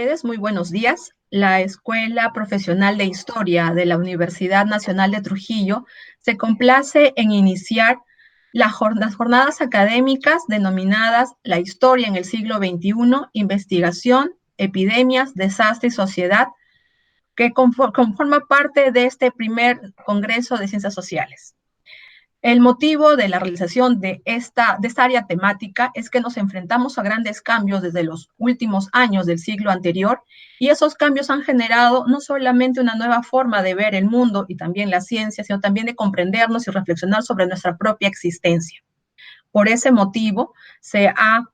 ustedes, muy buenos días. La Escuela Profesional de Historia de la Universidad Nacional de Trujillo se complace en iniciar las jornadas académicas denominadas La Historia en el siglo XXI, Investigación, Epidemias, Desastre y Sociedad, que conforma parte de este primer Congreso de Ciencias Sociales. El motivo de la realización de esta área temática es que nos enfrentamos a grandes cambios desde los últimos años del siglo anterior y esos cambios han generado no solamente una nueva forma de ver el mundo y también la ciencia, sino también de comprendernos y reflexionar sobre nuestra propia existencia. Por ese motivo, se ha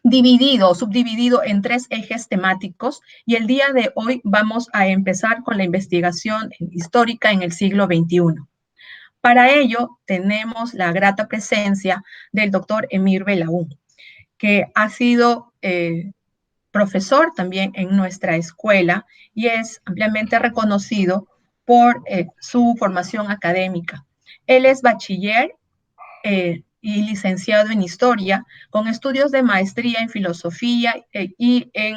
dividido o subdividido en tres ejes temáticos y el día de hoy vamos a empezar con la investigación histórica en el siglo XXI. Para ello, tenemos la grata presencia del doctor Emir Belaún, que ha sido profesor también en nuestra escuela y es ampliamente reconocido por su formación académica. Él es bachiller y licenciado en Historia, con estudios de maestría en Filosofía y en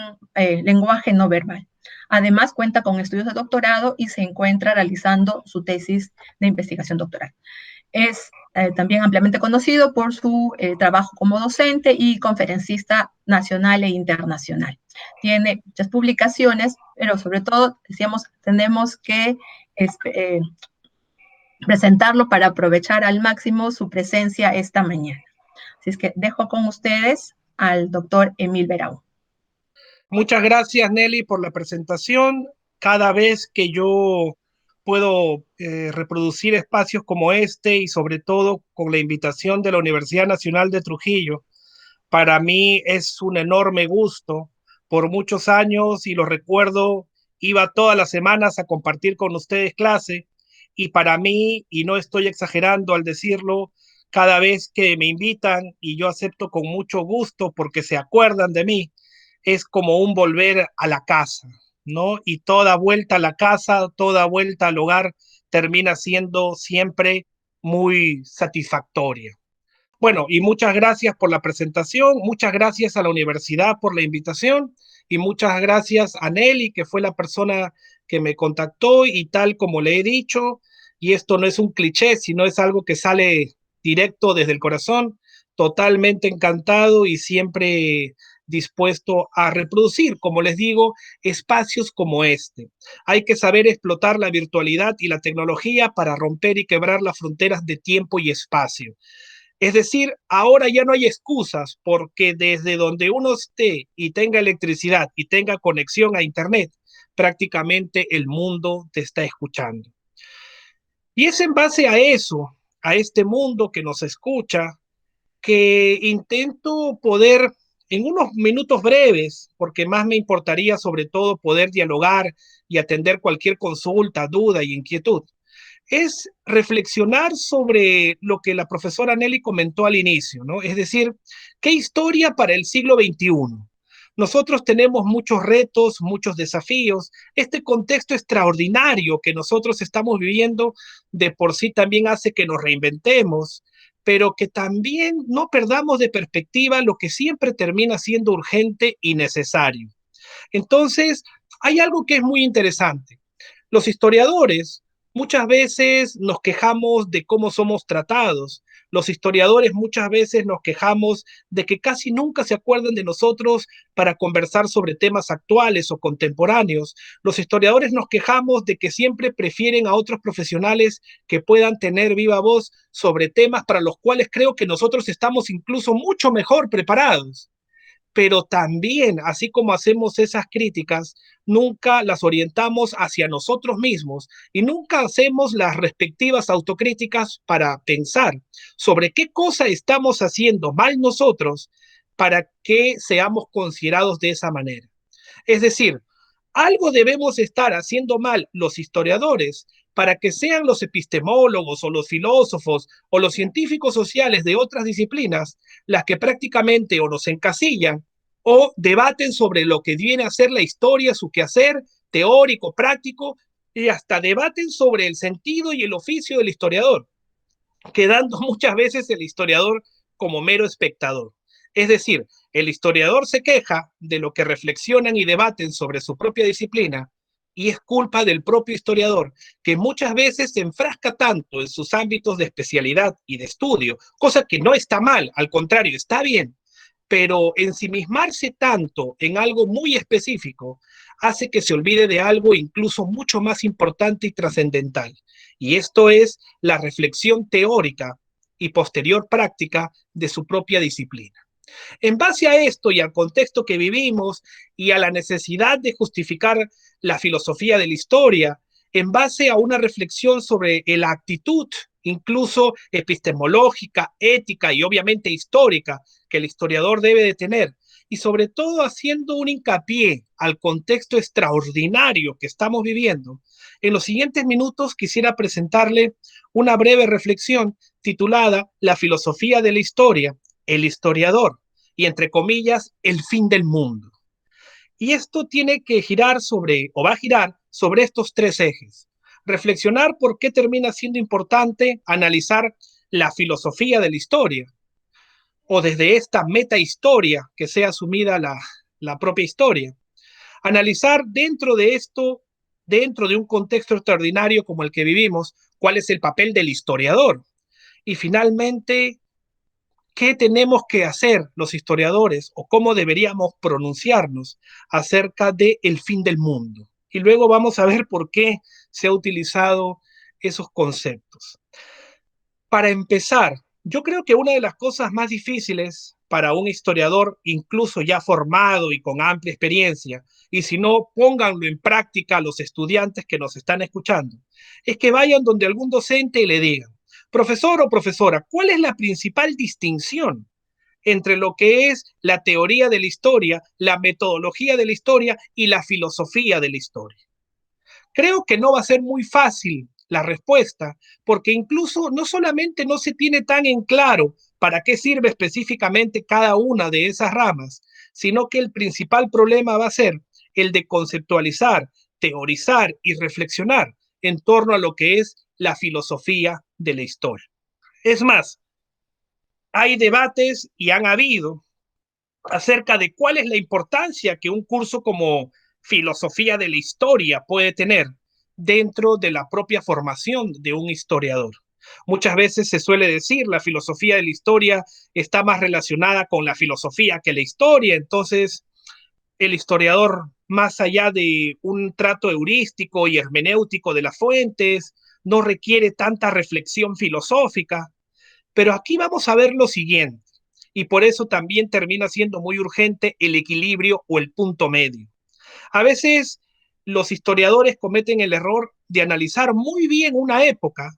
lenguaje no verbal. Además, cuenta con estudios de doctorado y se encuentra realizando su tesis de investigación doctoral. Es también ampliamente conocido por su trabajo como docente y conferencista nacional e internacional. Tiene muchas publicaciones, pero sobre todo, decíamos, tenemos que presentarlo para aprovechar al máximo su presencia esta mañana. Así es que dejo con ustedes al doctor Emil Beraún. Muchas gracias, Nelly, por la presentación. Cada vez que yo puedo reproducir espacios como este y sobre todo con la invitación de la Universidad Nacional de Trujillo, para mí es un enorme gusto. Por muchos años, y lo recuerdo, iba todas las semanas a compartir con ustedes clase y para mí, y no estoy exagerando al decirlo, cada vez que me invitan y yo acepto con mucho gusto porque se acuerdan de mí, es como un volver a la casa, ¿no? Y toda vuelta a la casa, toda vuelta al hogar termina siendo siempre muy satisfactoria. Bueno, y muchas gracias por la presentación, muchas gracias a la universidad por la invitación y muchas gracias a Nelly, que fue la persona que me contactó y tal como le he dicho, y esto no es un cliché, sino es algo que sale directo desde el corazón, totalmente encantado y siempre dispuesto a reproducir, como les digo, espacios como este. Hay que saber explotar la virtualidad y la tecnología para romper y quebrar las fronteras de tiempo y espacio. Es decir, ahora ya no hay excusas porque desde donde uno esté y tenga electricidad y tenga conexión a Internet, prácticamente el mundo te está escuchando. Y es en base a eso, a este mundo que nos escucha, que intento poder, en unos minutos breves, porque más me importaría sobre todo poder dialogar y atender cualquier consulta, duda y inquietud, es reflexionar sobre lo que la profesora Nelly comentó al inicio, ¿no? Es decir, ¿qué historia para el siglo XXI? Nosotros tenemos muchos retos, muchos desafíos. Este contexto extraordinario que nosotros estamos viviendo de por sí también hace que nos reinventemos, pero que también no perdamos de perspectiva lo que siempre termina siendo urgente y necesario. Entonces, hay algo que es muy interesante. Los historiadores muchas veces nos quejamos de cómo somos tratados. Los historiadores muchas veces nos quejamos de que casi nunca se acuerdan de nosotros para conversar sobre temas actuales o contemporáneos. Los historiadores nos quejamos de que siempre prefieren a otros profesionales que puedan tener viva voz sobre temas para los cuales creo que nosotros estamos incluso mucho mejor preparados, pero también, así como hacemos esas críticas, nunca las orientamos hacia nosotros mismos y nunca hacemos las respectivas autocríticas para pensar sobre qué cosa estamos haciendo mal nosotros para que seamos considerados de esa manera. Es decir, algo debemos estar haciendo mal los historiadores para que sean los epistemólogos o los filósofos o los científicos sociales de otras disciplinas las que prácticamente o nos encasillan o debaten sobre lo que viene a ser la historia, su quehacer teórico, práctico, y hasta debaten sobre el sentido y el oficio del historiador, quedando muchas veces el historiador como mero espectador. Es decir, El historiador se queja de lo que reflexionan y debaten sobre su propia disciplina y es culpa del propio historiador, que muchas veces se enfrasca tanto en sus ámbitos de especialidad y de estudio, cosa que no está mal, al contrario, está bien, pero ensimismarse tanto en algo muy específico hace que se olvide de algo incluso mucho más importante y trascendental. Y esto es la reflexión teórica y posterior práctica de su propia disciplina. En base a esto y al contexto que vivimos y a la necesidad de justificar la filosofía de la historia, en base a una reflexión sobre la actitud, incluso epistemológica, ética y obviamente histórica, que el historiador debe de tener, y sobre todo haciendo un hincapié al contexto extraordinario que estamos viviendo, en los siguientes minutos quisiera presentarle una breve reflexión titulada La filosofía de la historia, el historiador, y entre comillas, el fin del mundo. Y esto tiene que girar sobre, o va a girar sobre estos tres ejes. Reflexionar por qué termina siendo importante analizar la filosofía de la historia, o desde esta metahistoria que sea asumida la propia historia. Analizar dentro de esto, dentro de un contexto extraordinario como el que vivimos, cuál es el papel del historiador. Y finalmente, ¿qué tenemos que hacer los historiadores o cómo deberíamos pronunciarnos acerca del fin del mundo? Y luego vamos a ver por qué se ha utilizado esos conceptos. Para empezar, yo creo que una de las cosas más difíciles para un historiador, incluso ya formado y con amplia experiencia, y si no, pónganlo en práctica a los estudiantes que nos están escuchando, es que vayan donde algún docente y le digan, profesor o profesora, ¿cuál es la principal distinción entre lo que es la teoría de la historia, la metodología de la historia y la filosofía de la historia? Creo que no va a ser muy fácil la respuesta, porque incluso no solamente no se tiene tan en claro para qué sirve específicamente cada una de esas ramas, sino que el principal problema va a ser el de conceptualizar, teorizar y reflexionar en torno a lo que es la filosofía de la historia. Es más, hay debates y han habido acerca de cuál es la importancia que un curso como filosofía de la historia puede tener dentro de la propia formación de un historiador. Muchas veces se suele decir la filosofía de la historia está más relacionada con la filosofía que la historia, entonces el historiador, más allá de un trato heurístico y hermenéutico de las fuentes, no requiere tanta reflexión filosófica, pero aquí vamos a ver lo siguiente, y por eso también termina siendo muy urgente el equilibrio o el punto medio. A veces los historiadores cometen el error de analizar muy bien una época,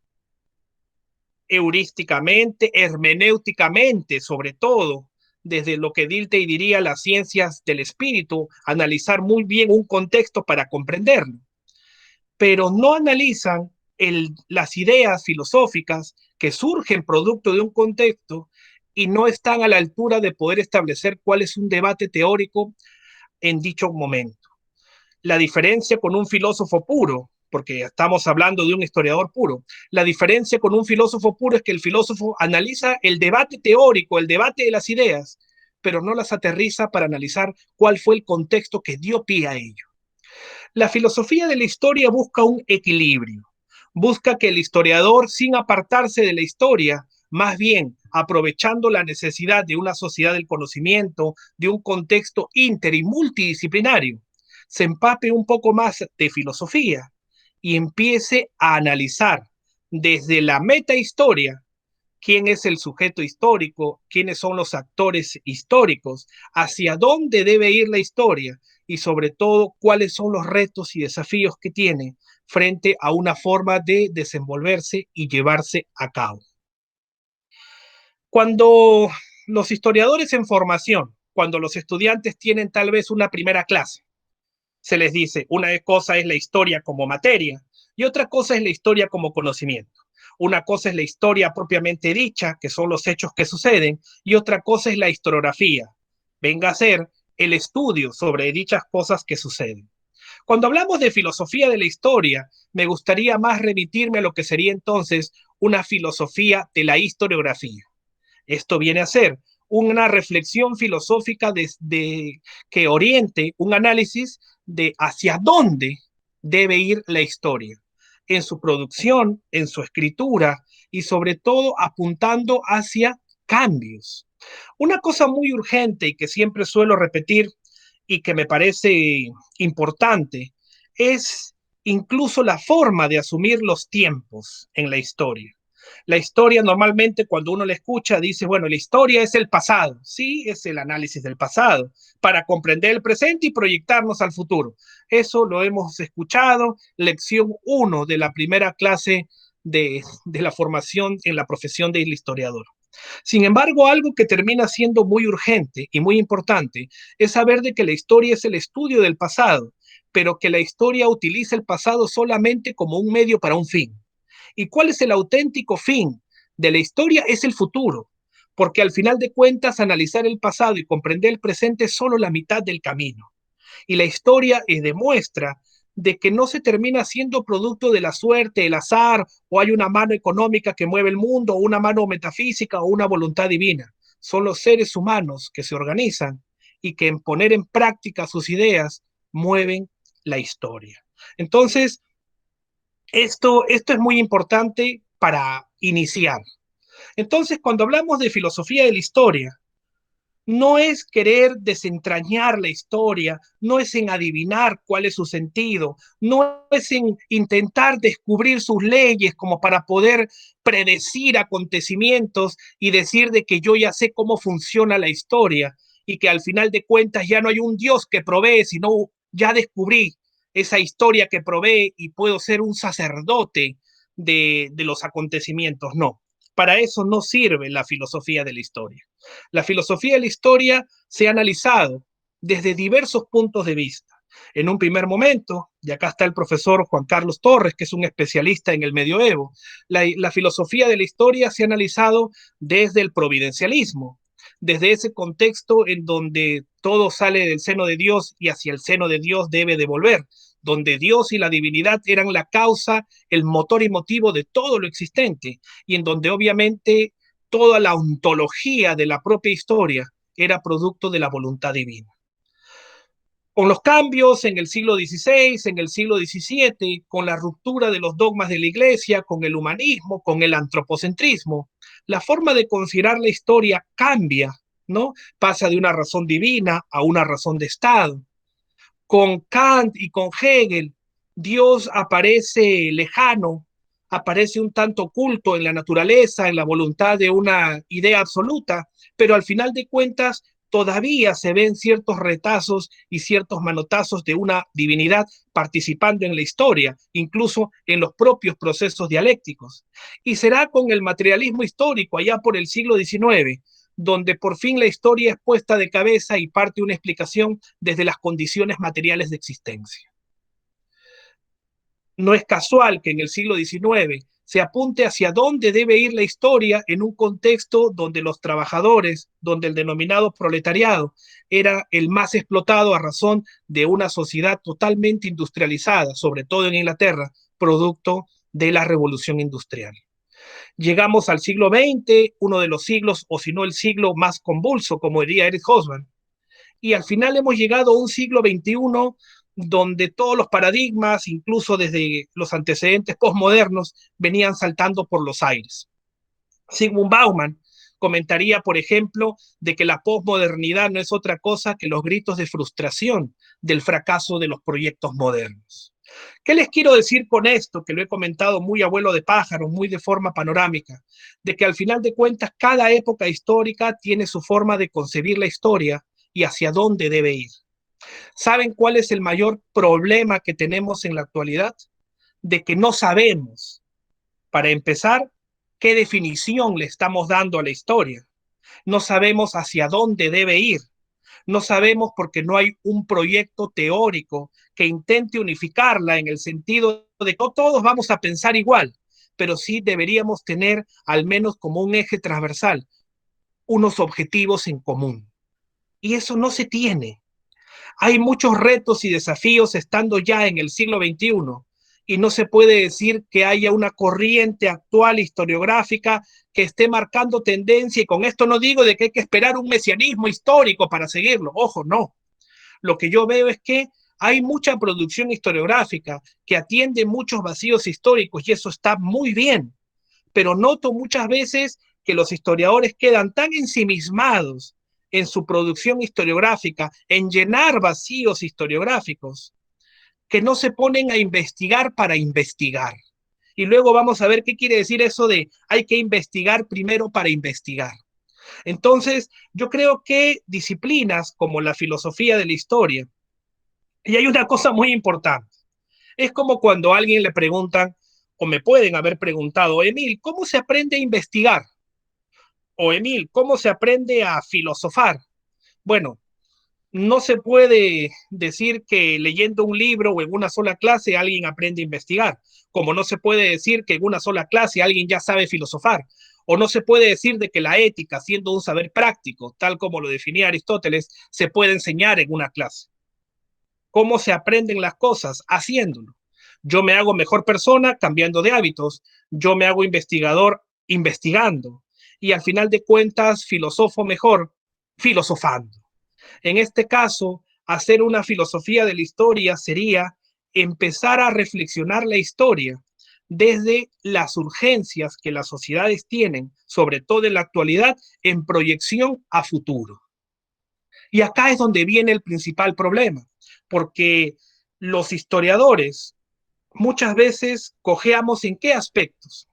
heurísticamente, hermenéuticamente, sobre todo, desde lo que Dilthey diría las ciencias del espíritu, analizar muy bien un contexto para comprenderlo, pero no analizan las ideas filosóficas que surgen producto de un contexto y no están a la altura de poder establecer cuál es un debate teórico en dicho momento. La diferencia con un filósofo puro, porque estamos hablando de un historiador puro, la diferencia con un filósofo puro es que el filósofo analiza el debate teórico, el debate de las ideas, pero no las aterriza para analizar cuál fue el contexto que dio pie a ello. La filosofía de la historia busca un equilibrio, busca que el historiador, sin apartarse de la historia, más bien aprovechando la necesidad de una sociedad del conocimiento, de un contexto inter y multidisciplinario, se empape un poco más de filosofía y empiece a analizar desde la metahistoria quién es el sujeto histórico, quiénes son los actores históricos, hacia dónde debe ir la historia y sobre todo cuáles son los retos y desafíos que tiene frente a una forma de desenvolverse y llevarse a cabo. Cuando los historiadores en formación, cuando los estudiantes tienen tal vez una primera clase, se les dice, una cosa es la historia como materia y otra cosa es la historia como conocimiento. Una cosa es la historia propiamente dicha, que son los hechos que suceden, y otra cosa es la historiografía. Venga a ser el estudio sobre dichas cosas que suceden. Cuando hablamos de filosofía de la historia, me gustaría más remitirme a lo que sería entonces una filosofía de la historiografía. Esto viene a ser una reflexión filosófica que oriente un análisis de hacia dónde debe ir la historia, en su producción, en su escritura y sobre todo apuntando hacia cambios. Una cosa muy urgente y que siempre suelo repetir y que me parece importante es incluso la forma de asumir los tiempos en la historia. La historia normalmente cuando uno la escucha dice, bueno, la historia es el pasado, sí, es el análisis del pasado, para comprender el presente y proyectarnos al futuro. Eso lo hemos escuchado, lección 1 de la primera clase de la formación en la profesión del historiador. Sin embargo, algo que termina siendo muy urgente y muy importante es saber de que la historia es el estudio del pasado, pero que la historia utiliza el pasado solamente como un medio para un fin. ¿Y cuál es el auténtico fin de la historia? Es el futuro, porque al final de cuentas analizar el pasado y comprender el presente es solo la mitad del camino. Y la historia demuestra de que no se termina siendo producto de la suerte, el azar, o hay una mano económica que mueve el mundo, o una mano metafísica, o una voluntad divina. Son los seres humanos que se organizan y que en poner en práctica sus ideas mueven la historia. Entonces, esto es muy importante para iniciar. Entonces, cuando hablamos de filosofía de la historia, no es querer desentrañar la historia, no es en adivinar cuál es su sentido, no es en intentar descubrir sus leyes como para poder predecir acontecimientos y decir de que yo ya sé cómo funciona la historia y que al final de cuentas ya no hay un Dios que provee, sino ya descubrí esa historia que provee y puedo ser un sacerdote de los acontecimientos. No, para eso no sirve la filosofía de la historia. La filosofía de la historia se ha analizado desde diversos puntos de vista. En un primer momento, y acá está el profesor Juan Carlos Torres, que es un especialista en el medioevo, la filosofía de la historia se ha analizado desde el providencialismo, desde ese contexto en donde todo sale del seno de Dios y hacia el seno de Dios debe devolver, donde Dios y la divinidad eran la causa, el motor y motivo de todo lo existente, y en donde obviamente toda la ontología de la propia historia era producto de la voluntad divina. Con los cambios en el siglo XVI, en el siglo XVII, con la ruptura de los dogmas de la Iglesia, con el humanismo, con el antropocentrismo, la forma de considerar la historia cambia, ¿no? Pasa de una razón divina a una razón de Estado. Con Kant y con Hegel, Dios aparece lejano, aparece un tanto oculto en la naturaleza, en la voluntad de una idea absoluta, pero al final de cuentas todavía se ven ciertos retazos y ciertos manotazos de una divinidad participando en la historia, incluso en los propios procesos dialécticos. Y será con el materialismo histórico allá por el siglo XIX, donde por fin la historia es puesta de cabeza y parte una explicación desde las condiciones materiales de existencia. No es casual que en el siglo XIX se apunte hacia dónde debe ir la historia en un contexto donde los trabajadores, donde el denominado proletariado era el más explotado a razón de una sociedad totalmente industrializada, sobre todo en Inglaterra, producto de la revolución industrial. Llegamos al siglo XX, uno de los siglos, o si no el siglo más convulso, como diría Eric Hobsbawm, y al final hemos llegado a un siglo XXI donde todos los paradigmas, incluso desde los antecedentes postmodernos, venían saltando por los aires. Sigmund Bauman comentaría, por ejemplo, de que la posmodernidad no es otra cosa que los gritos de frustración del fracaso de los proyectos modernos. ¿Qué les quiero decir con esto? Que lo he comentado muy abuelo de pájaro, muy de forma panorámica, de que al final de cuentas cada época histórica tiene su forma de concebir la historia y hacia dónde debe ir. ¿Saben cuál es el mayor problema que tenemos en la actualidad? De que no sabemos, para empezar, qué definición le estamos dando a la historia. No sabemos hacia dónde debe ir. No sabemos porque no hay un proyecto teórico que intente unificarla en el sentido de que no todos vamos a pensar igual, pero sí deberíamos tener al menos como un eje transversal unos objetivos en común. Y eso no se tiene. Hay muchos retos y desafíos estando ya en el siglo XXI y no se puede decir que haya una corriente actual historiográfica que esté marcando tendencia, y con esto no digo de que hay que esperar un mesianismo histórico para seguirlo, ojo, no. Lo que yo veo es que hay mucha producción historiográfica que atiende muchos vacíos históricos y eso está muy bien, pero noto muchas veces que los historiadores quedan tan ensimismados en su producción historiográfica, en llenar vacíos historiográficos, que no se ponen a investigar para investigar. Y luego vamos a ver qué quiere decir eso de hay que investigar primero para investigar. Entonces, yo creo que disciplinas como la filosofía de la historia, y hay una cosa muy importante, es como cuando a alguien le preguntan, o me pueden haber preguntado, Emil, ¿cómo se aprende a investigar? O Emil, ¿cómo se aprende a filosofar? Bueno, no se puede decir que leyendo un libro o en una sola clase alguien aprende a investigar, como no se puede decir que en una sola clase alguien ya sabe filosofar, o no se puede decir de que la ética, siendo un saber práctico, tal como lo definía Aristóteles, se puede enseñar en una clase. ¿Cómo se aprenden las cosas? Haciéndolo. Yo me hago mejor persona cambiando de hábitos, yo me hago investigador investigando, y al final de cuentas filosofo mejor filosofando. En este caso, hacer una filosofía de la historia sería empezar a reflexionar la historia desde las urgencias que las sociedades tienen, sobre todo en la actualidad, en proyección a futuro. Y acá es donde viene el principal problema, porque los historiadores muchas veces cojeamos en qué aspectos.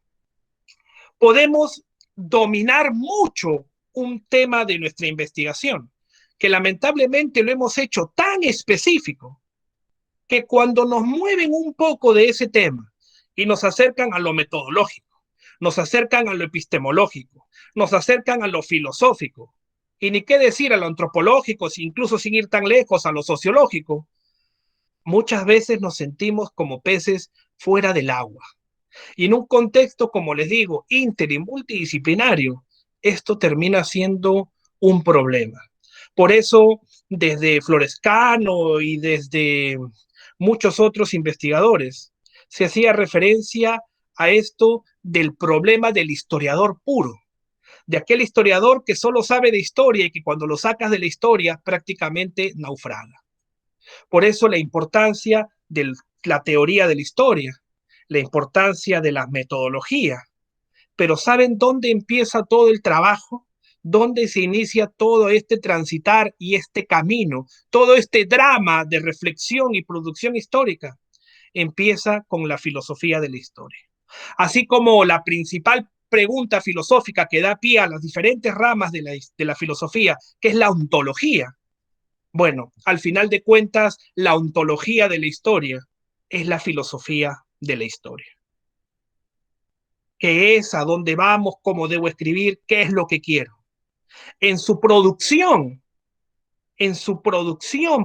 Podemos dominar mucho un tema de nuestra investigación, que lamentablemente lo hemos hecho tan específico que cuando nos mueven un poco de ese tema y nos acercan a lo metodológico, nos acercan a lo epistemológico, nos acercan a lo filosófico, y ni qué decir a lo antropológico, incluso sin ir tan lejos a lo sociológico, muchas veces nos sentimos como peces fuera del agua. Y en un contexto, como les digo, inter y multidisciplinario, esto termina siendo un problema. Por eso, desde Florescano y desde muchos otros investigadores, se hacía referencia a esto del problema del historiador puro, de aquel historiador que solo sabe de historia y que cuando lo sacas de la historia prácticamente naufraga. Por eso la importancia de la teoría de la historia, la importancia de la metodología. Pero ¿saben dónde empieza todo el trabajo? ¿Dónde se inicia todo este transitar y este camino, todo este drama de reflexión y producción histórica? Empieza con la filosofía de la historia. Así como la principal pregunta filosófica que da pie a las diferentes ramas de la filosofía, que es la ontología. Bueno, al final de cuentas, la ontología de la historia es la filosofía de la historia. ¿Qué es? ¿A dónde vamos? ¿Cómo debo escribir? ¿Qué es lo que quiero? En su producción,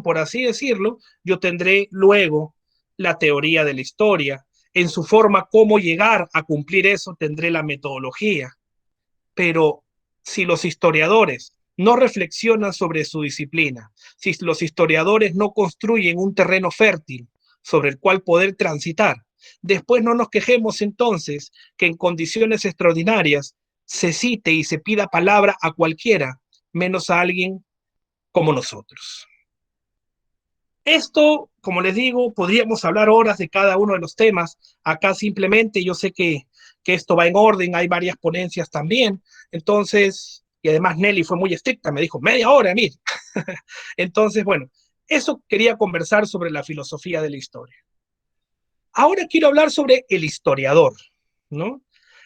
por así decirlo, yo tendré luego la teoría de la historia. En su forma, cómo llegar a cumplir eso, tendré la metodología. Pero si los historiadores no reflexionan sobre su disciplina, si los historiadores no construyen un terreno fértil sobre el cual poder transitar, después no nos quejemos entonces que en condiciones extraordinarias se cite y se pida palabra a cualquiera, menos a alguien como nosotros. Esto, como les digo, podríamos hablar horas de cada uno de los temas. Acá simplemente yo sé que esto va en orden, hay varias ponencias también. Entonces, y además Nelly fue muy estricta, me dijo media hora a mí. Entonces, bueno, eso quería conversar sobre la filosofía de la historia. Ahora quiero hablar sobre el historiador, ¿no?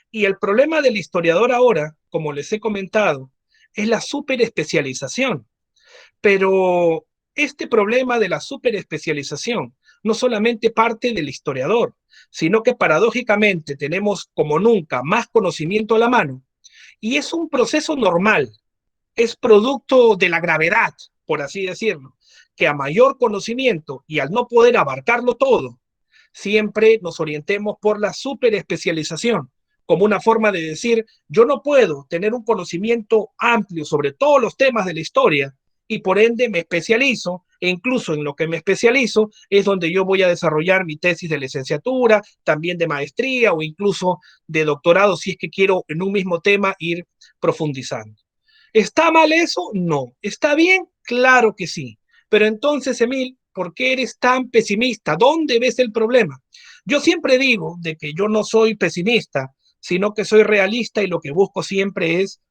Y el problema del historiador ahora, como les he comentado, es la superespecialización. Pero este problema de la superespecialización no solamente parte del historiador, sino que paradójicamente tenemos como nunca más conocimiento a la mano y es un proceso normal, es producto de la gravedad, por así decirlo, que a mayor conocimiento y al no poder abarcarlo todo, siempre nos orientemos por la superespecialización, como una forma de decir, yo no puedo tener un conocimiento amplio sobre todos los temas de la historia y por ende me especializo e incluso en lo que me especializo es donde yo voy a desarrollar mi tesis de licenciatura, también de maestría o incluso de doctorado si es que quiero en un mismo tema ir profundizando. ¿Está mal eso? No. ¿Está bien? Claro que sí. Pero entonces, Emil, ¿por qué eres tan pesimista? ¿Dónde ves el problema? Yo siempre digo de que yo no soy pesimista, sino que soy realista y lo que busco siempre es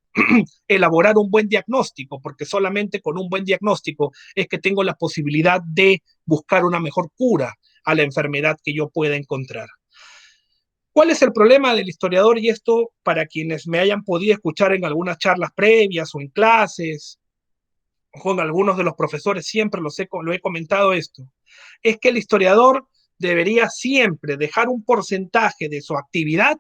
elaborar un buen diagnóstico, porque solamente con un buen diagnóstico es que tengo la posibilidad de buscar una mejor cura a la enfermedad que yo pueda encontrar. ¿Cuál es el problema del historiador? Y esto para quienes me hayan podido escuchar en algunas charlas previas o en clases, con algunos de los profesores, siempre lo he comentado esto, es que el historiador debería siempre dejar un porcentaje de su actividad,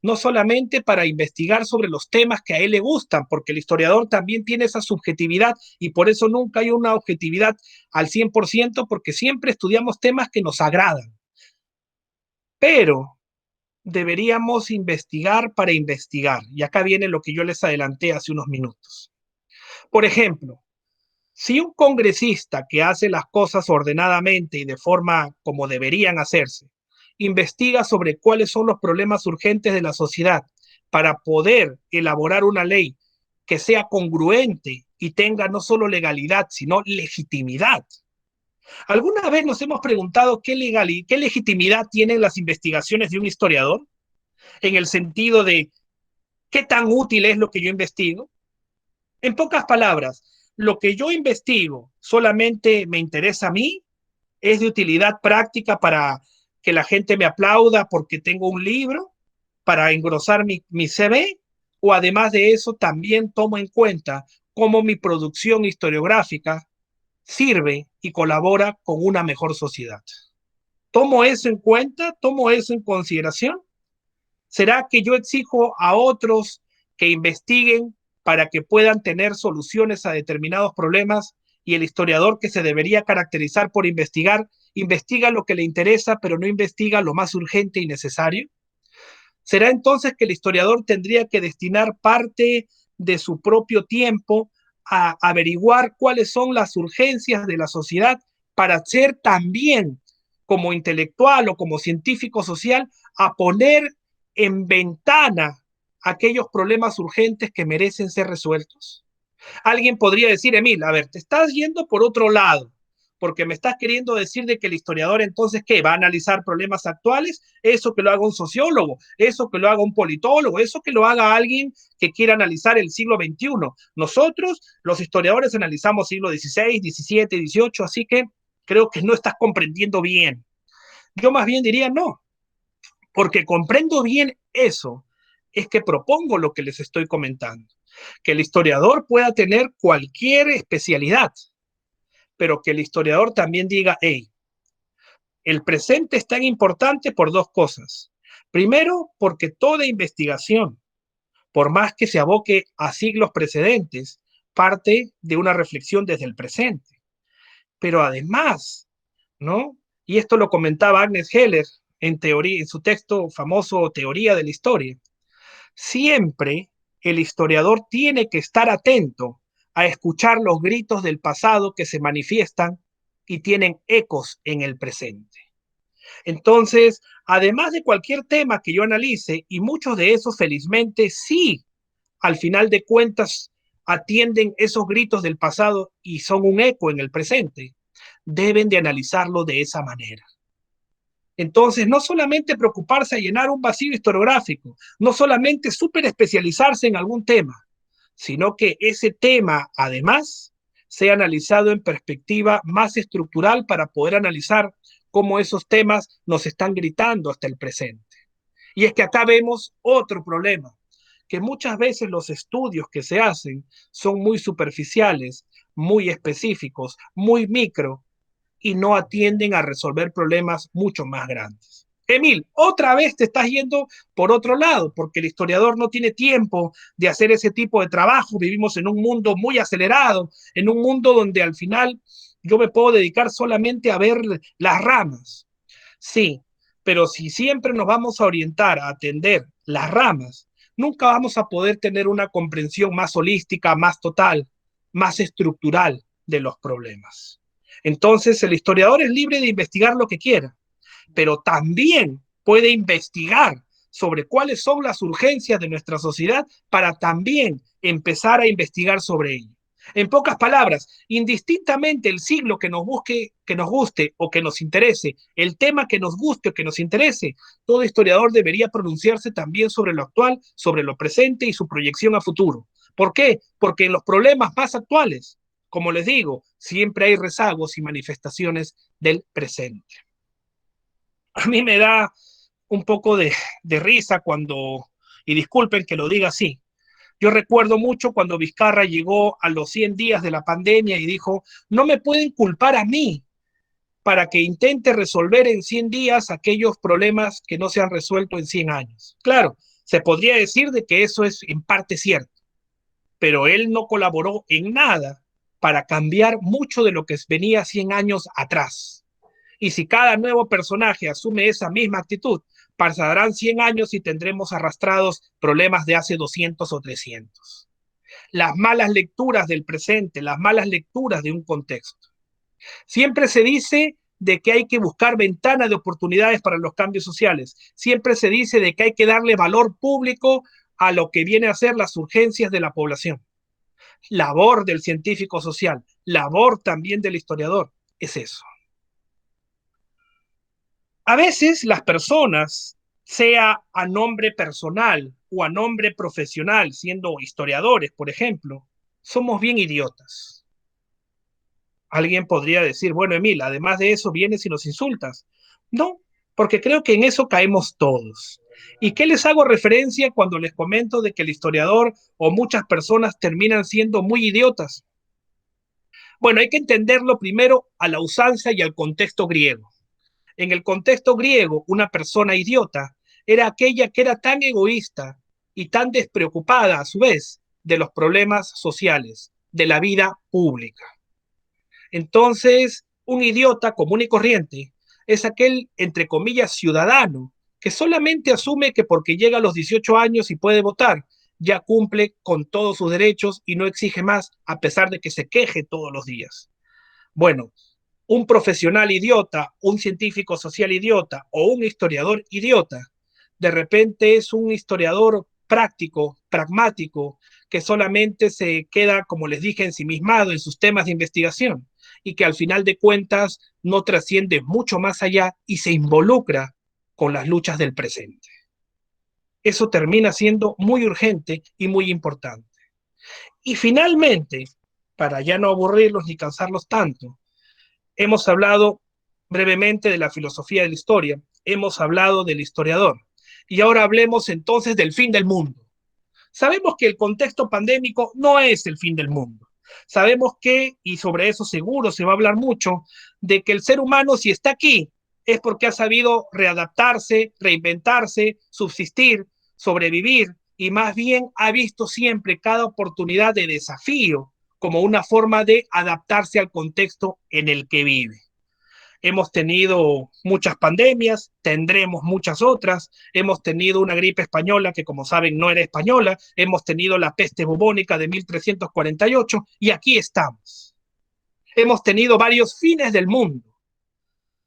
no solamente para investigar sobre los temas que a él le gustan, porque el historiador también tiene esa subjetividad y por eso nunca hay una objetividad al 100%, porque siempre estudiamos temas que nos agradan. Pero deberíamos investigar para investigar. Y acá viene lo que yo les adelanté hace unos minutos. Por ejemplo, si un congresista que hace las cosas ordenadamente y de forma como deberían hacerse, investiga sobre cuáles son los problemas urgentes de la sociedad para poder elaborar una ley que sea congruente y tenga no solo legalidad, sino legitimidad. ¿Alguna vez nos hemos preguntado qué legitimidad tienen las investigaciones de un historiador? En el sentido de qué tan útil es lo que yo investigo. En pocas palabras, lo que yo investigo solamente me interesa a mí, es de utilidad práctica para que la gente me aplauda porque tengo un libro, para engrosar mi CV, o además de eso también tomo en cuenta cómo mi producción historiográfica sirve y colabora con una mejor sociedad. ¿Tomo eso en cuenta? ¿Tomo eso en consideración? ¿Será que yo exijo a otros que investiguen para que puedan tener soluciones a determinados problemas y el historiador que se debería caracterizar por investigar, investiga lo que le interesa, pero no investiga lo más urgente y necesario? ¿Será entonces que el historiador tendría que destinar parte de su propio tiempo a averiguar cuáles son las urgencias de la sociedad para ser también como intelectual o como científico social a poner en ventana aquellos problemas urgentes que merecen ser resueltos? Alguien podría decir, Emil, a ver, te estás yendo por otro lado, porque me estás queriendo decir de que el historiador entonces, ¿qué? ¿Va a analizar problemas actuales? Eso que lo haga un sociólogo, eso que lo haga un politólogo, eso que lo haga alguien que quiera analizar el siglo XXI. Nosotros, los historiadores, analizamos siglo XVI, XVII, XVIII, así que creo que no estás comprendiendo bien. Yo más bien diría no, porque comprendo bien eso, es que propongo lo que les estoy comentando, que el historiador pueda tener cualquier especialidad, pero que el historiador también diga, hey, el presente es tan importante por dos cosas. Primero, porque toda investigación, por más que se aboque a siglos precedentes, parte de una reflexión desde el presente. Pero además, ¿no? Y esto lo comentaba Agnes Heller en teoría, en su texto famoso Teoría de la Historia. Siempre el historiador tiene que estar atento a escuchar los gritos del pasado que se manifiestan y tienen ecos en el presente. Entonces, además de cualquier tema que yo analice, y muchos de esos felizmente sí, al final de cuentas, atienden esos gritos del pasado y son un eco en el presente, deben de analizarlo de esa manera. Entonces, no solamente preocuparse a llenar un vacío historiográfico, no solamente súper especializarse en algún tema, sino que ese tema, además, sea analizado en perspectiva más estructural para poder analizar cómo esos temas nos están gritando hasta el presente. Y es que acá vemos otro problema, que muchas veces los estudios que se hacen son muy superficiales, muy específicos, muy micro, y no atienden a resolver problemas mucho más grandes. Emil, otra vez te estás yendo por otro lado, porque el historiador no tiene tiempo de hacer ese tipo de trabajo. Vivimos en un mundo muy acelerado, en un mundo donde al final yo me puedo dedicar solamente a ver las ramas. Sí, pero si siempre nos vamos a orientar a atender las ramas, nunca vamos a poder tener una comprensión más holística, más total, más estructural de los problemas. Entonces, el historiador es libre de investigar lo que quiera, pero también puede investigar sobre cuáles son las urgencias de nuestra sociedad para también empezar a investigar sobre ello. En pocas palabras, indistintamente el siglo que nos busque, que nos guste o que nos interese, el tema que nos guste o que nos interese, todo historiador debería pronunciarse también sobre lo actual, sobre lo presente y su proyección a futuro. ¿Por qué? Porque en los problemas más actuales, como les digo, siempre hay rezagos y manifestaciones del presente. A mí me da un poco de risa cuando, y disculpen que lo diga así, yo recuerdo mucho cuando Vizcarra llegó a los 100 días de la pandemia y dijo, no me pueden culpar a mí para que intente resolver en 100 días aquellos problemas que no se han resuelto en 100 años. Claro, se podría decir de que eso es en parte cierto, pero él no colaboró en nada para cambiar mucho de lo que venía 100 años atrás. Y si cada nuevo personaje asume esa misma actitud, pasarán 100 años y tendremos arrastrados problemas de hace 200 o 300. Las malas lecturas del presente, las malas lecturas de un contexto. Siempre se dice de que hay que buscar ventanas de oportunidades para los cambios sociales. Siempre se dice de que hay que darle valor público a lo que viene a ser las urgencias de la población. Labor del científico social, labor también del historiador, es eso. A veces las personas, sea a nombre personal o a nombre profesional, siendo historiadores, por ejemplo, somos bien idiotas. Alguien podría decir, bueno, Emil, además de eso vienes y nos insultas. No, porque creo que en eso caemos todos. ¿Y qué les hago referencia cuando les comento de que el historiador o muchas personas terminan siendo muy idiotas? Bueno, hay que entenderlo primero a la usanza y al contexto griego. En el contexto griego, una persona idiota era aquella que era tan egoísta y tan despreocupada a su vez de los problemas sociales, de la vida pública. Entonces, un idiota común y corriente es aquel, entre comillas, ciudadano, que solamente asume que porque llega a los 18 años y puede votar, ya cumple con todos sus derechos y no exige más, a pesar de que se queje todos los días. Bueno, un profesional idiota, un científico social idiota o un historiador idiota, de repente es un historiador práctico, pragmático, que solamente se queda, como les dije, ensimismado en sus temas de investigación y que al final de cuentas no trasciende mucho más allá y se involucra con las luchas del presente. Eso termina siendo muy urgente y muy importante. Y finalmente, para ya no aburrirlos ni cansarlos tanto, hemos hablado brevemente de la filosofía de la historia, hemos hablado del historiador, y ahora hablemos entonces del fin del mundo. Sabemos que el contexto pandémico no es el fin del mundo. Sabemos que, y sobre eso seguro se va a hablar mucho, de que el ser humano si está aquí es porque ha sabido readaptarse, reinventarse, subsistir, sobrevivir, y más bien ha visto siempre cada oportunidad de desafío como una forma de adaptarse al contexto en el que vive. Hemos tenido muchas pandemias, tendremos muchas otras, hemos tenido una gripe española que como saben no era española, hemos tenido la peste bubónica de 1348 y aquí estamos. Hemos tenido varios fines del mundo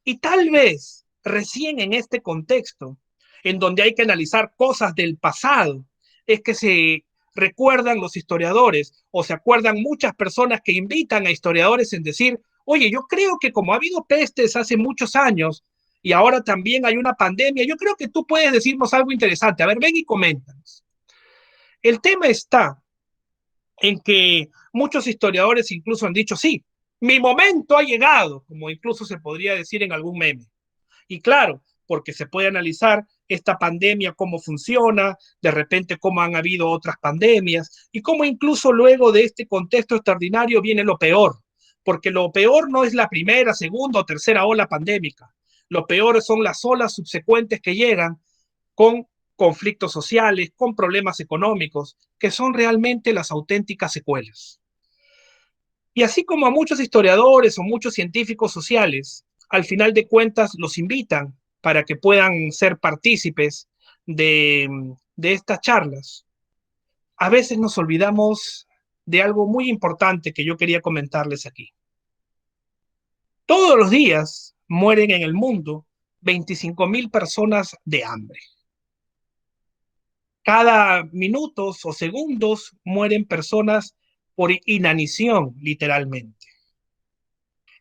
y tal vez recién en este contexto, en donde hay que analizar cosas del pasado, es que se recuerdan los historiadores o se acuerdan muchas personas que invitan a historiadores en decir, oye, yo creo que como ha habido pestes hace muchos años y ahora también hay una pandemia, yo creo que tú puedes decirnos algo interesante. A ver, ven y coméntanos. El tema está en que muchos historiadores incluso han dicho, sí, mi momento ha llegado, como incluso se podría decir en algún meme. Y claro, porque se puede analizar esta pandemia, cómo funciona, de repente cómo han habido otras pandemias y cómo incluso luego de este contexto extraordinario viene lo peor, porque lo peor no es la primera, segunda o tercera ola pandémica. Lo peor son las olas subsecuentes que llegan con conflictos sociales, con problemas económicos, que son realmente las auténticas secuelas. Y así como a muchos historiadores o muchos científicos sociales, al final de cuentas los invitan para que puedan ser partícipes de estas charlas, a veces nos olvidamos de algo muy importante que yo quería comentarles aquí. Todos los días mueren en el mundo 25.000 personas de hambre. Cada minutos o segundos mueren personas por inanición, literalmente.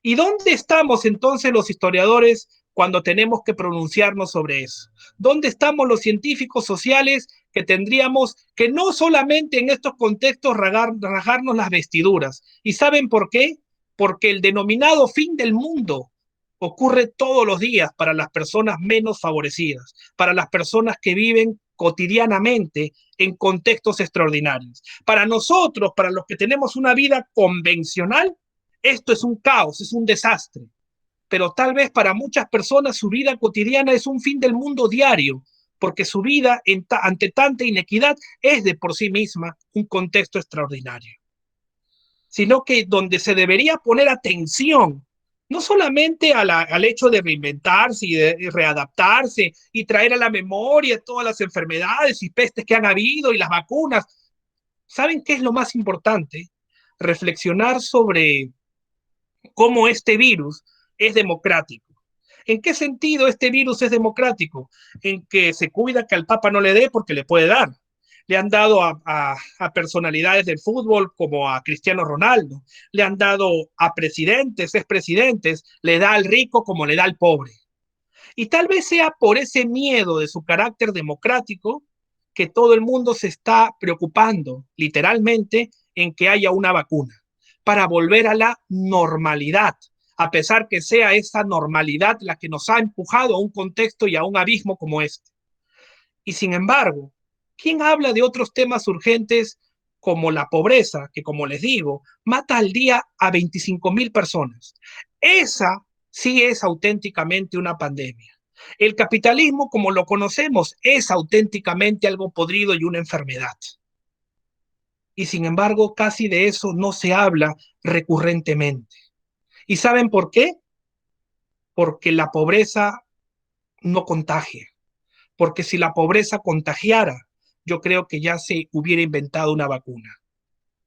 ¿Y dónde estamos entonces los historiadores cuando tenemos que pronunciarnos sobre eso? ¿Dónde estamos los científicos sociales que tendríamos que no solamente en estos contextos rajarnos las vestiduras? ¿Y saben por qué? Porque el denominado fin del mundo ocurre todos los días para las personas menos favorecidas, para las personas que viven cotidianamente en contextos extraordinarios. Para nosotros, para los que tenemos una vida convencional, esto es un caos, es un desastre, pero tal vez para muchas personas su vida cotidiana es un fin del mundo diario, porque su vida ante tanta inequidad es de por sí misma un contexto extraordinario, sino que donde se debería poner atención no solamente al hecho de reinventarse y de readaptarse y traer a la memoria todas las enfermedades y pestes que han habido y las vacunas. ¿Saben qué es lo más importante? Reflexionar sobre cómo este virus es democrático. ¿En qué sentido este virus es democrático? En que se cuida que al Papa no le dé porque le puede dar. Le han dado a personalidades del fútbol como a Cristiano Ronaldo, le han dado a presidentes, expresidentes, le da al rico como le da al pobre. Y tal vez sea por ese miedo de su carácter democrático que todo el mundo se está preocupando, literalmente, en que haya una vacuna para volver a la normalidad, a pesar que sea esa normalidad la que nos ha empujado a un contexto y a un abismo como este. Y sin embargo, ¿quién habla de otros temas urgentes como la pobreza, que como les digo, mata al día a 25.000 personas? Esa sí es auténticamente una pandemia. El capitalismo, como lo conocemos, es auténticamente algo podrido y una enfermedad. Y sin embargo, casi de eso no se habla recurrentemente. ¿Y saben por qué? Porque la pobreza no contagia. Porque si la pobreza contagiara, yo creo que ya se hubiera inventado una vacuna.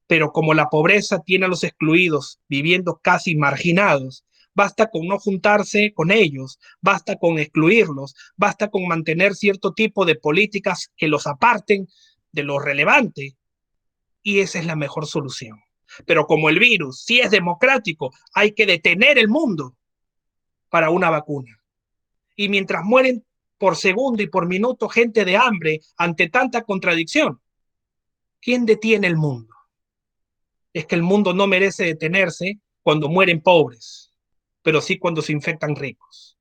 Pero como la pobreza tiene a los excluidos viviendo casi marginados, basta con no juntarse con ellos, basta con excluirlos, basta con mantener cierto tipo de políticas que los aparten de lo relevante, y esa es la mejor solución. Pero como el virus sí es democrático, hay que detener el mundo para una vacuna. Y mientras mueren por segundo y por minuto gente de hambre ante tanta contradicción, ¿quién detiene el mundo? Es que el mundo no merece detenerse cuando mueren pobres, pero sí cuando se infectan ricos.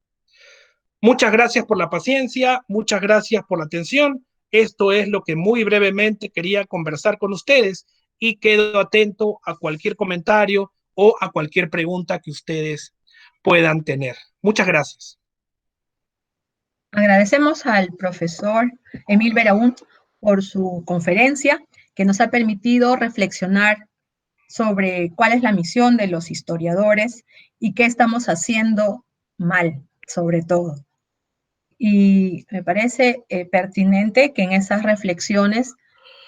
Muchas gracias por la paciencia, muchas gracias por la atención. Esto es lo que muy brevemente quería conversar con ustedes y quedo atento a cualquier comentario o a cualquier pregunta que ustedes puedan tener. Muchas gracias. Agradecemos al profesor Emil Beraún por su conferencia que nos ha permitido reflexionar sobre cuál es la misión de los historiadores y qué estamos haciendo mal, sobre todo. Y me parece pertinente que en esas reflexiones